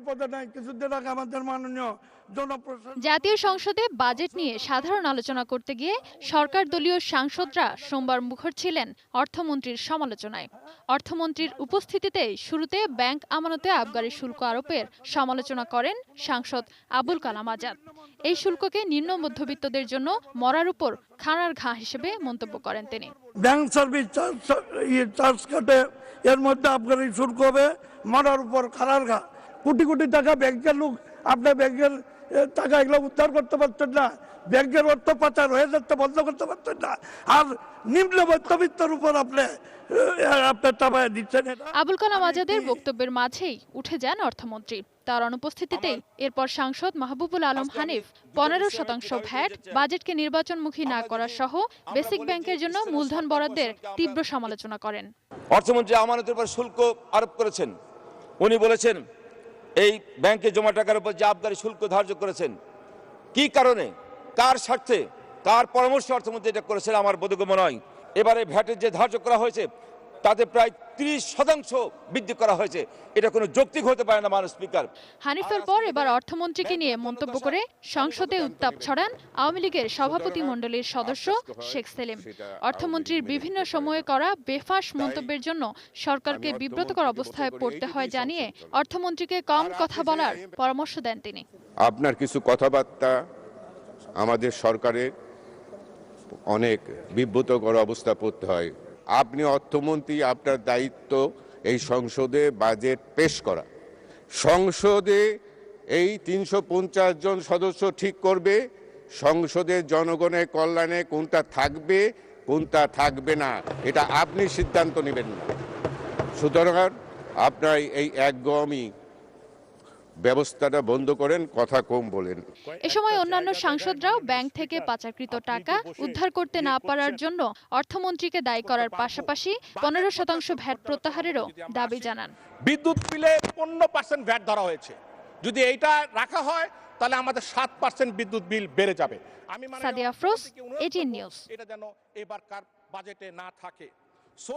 পদে নাই। কিছুদিন আগে আমাদের মাননীয় জনপ্রশাসন জাতীয় সংসদে বাজেট নিয়ে সাধারণ আলোচনা করতে গিয়ে সরকার দলীয় সাংসদরা সোমবার মুখর ছিলেন অর্থমন্ত্রীর সমালোচনায়। অর্থমন্ত্রীর উপস্থিতিতে শুরুতে ব্যাংক আমানতে আবগারি শুল্ক আরোপের সমালোচনা করেন সাংসদ আবুল কালাম আজাদ। এই শুল্ককে নিম্ন মধ্যবিত্তদের জন্য মরার উপর খাড়ার ঘা হিসেবে মন্তব্য করেন তিনি। ব্যাংক সার্ভিস চার্জ কাটে, এর মধ্যে আবগারি শুল্ক হবে, মরার উপর খাড়ার ঘা। কোটি কোটি টাকা ব্যাংকের লোক, আপনি ব্যাংকের টাকা এগুলো উদ্ধার করতে পারতেন না, ব্যাংকের অর্থ পাচার হয়ে যাচ্ছে বন্ধ করতে পারতেন না, আর নিম্ন মধ্যবিত্তের উপর আপনি চাপায় দিচ্ছেন। আবুল কালাম আজাদের বক্তব্যের মাঝেই উঠে যান অর্থমন্ত্রী। তার অনুপস্থিতিতেই এরপর সাংসদ মাহবুবুল আলম হানিফ 15% ভ্যাট, বাজেটকে নির্বাচনমুখী না করা সহ বেসিক ব্যাংকের জন্য মূলধন বরাদ্দের তীব্র সমালোচনা করেন। অর্থমন্ত্রী আমানতের উপর শুল্ক আরোপ করেছেন। উনি বলেছেন এই ব্যাংকে জমা টাকার উপর যে আবগারি শুল্ক ধার্য করেছেন, কি কারণে, কার স্বার্থে, কার পরামর্শে অর্থমন্ত্রী এটা করেছেন আমার বোধগম্য নয়। এবারে ভ্যাটের যে ধার্য করা হয়েছে তাতে প্রায় 30% বৃদ্ধি করা হয়েছে। এটা কোনো যৌক্তিক হতে পারে না মাননীয় স্পিকার। হানিফের পর এবার অর্থমন্ত্রীকে নিয়ে মন্তব্য করে সংসদে উত্তাপ ছড়ান আওয়ামী লীগের সভাপতি মণ্ডলীর সদস্য শেখ সেলিম। অর্থমন্ত্রীর বিভিন্ন সময়ে করা বেফাঁস মন্তব্যের জন্য সরকারকে বিব্রতকর অবস্থায় পড়তে হয় জানিয়ে অর্থমন্ত্রীকে কম কথা বলার পরামর্শ দেন তিনি। আপনার কিছু কথাবার্তা আমাদের সরকারের অনেক বিব্রতকর অবস্থা পড়তে হয়। আপনি অর্থমন্ত্রী, আপনার দায়িত্ব এই সংসদে বাজেট পেশ করা। সংসদে এই 350 জন সদস্য ঠিক করবে সংসদের জনগণের কল্যাণে কোনটা থাকবে কোনটা থাকবে না, এটা আপনি সিদ্ধান্ত নেবেন না। সুতরাং আপনার এই একগমি ব্যবস্থাটা বন্ধ করেন, কথা কম বলেন। এ সময় অন্যান্য সাংসদরাও ব্যাংক থেকে পাচারকৃত টাকা উদ্ধার করতে না পারার জন্য অর্থমন্ত্রীকে দায়ী করার পাশাপাশি 15% ভ্যাট প্রত্যাহারেরও দাবি জানান। বিদ্যুৎ বিলে 15% ভ্যাট ধরা হয়েছে, যদি এইটা রাখা হয় তাহলে আমাদের 7% বিদ্যুৎ বিল বেড়ে যাবে। Sadia Afroz, ATN news. এটা যেন এবারকার বাজেটে না থাকে।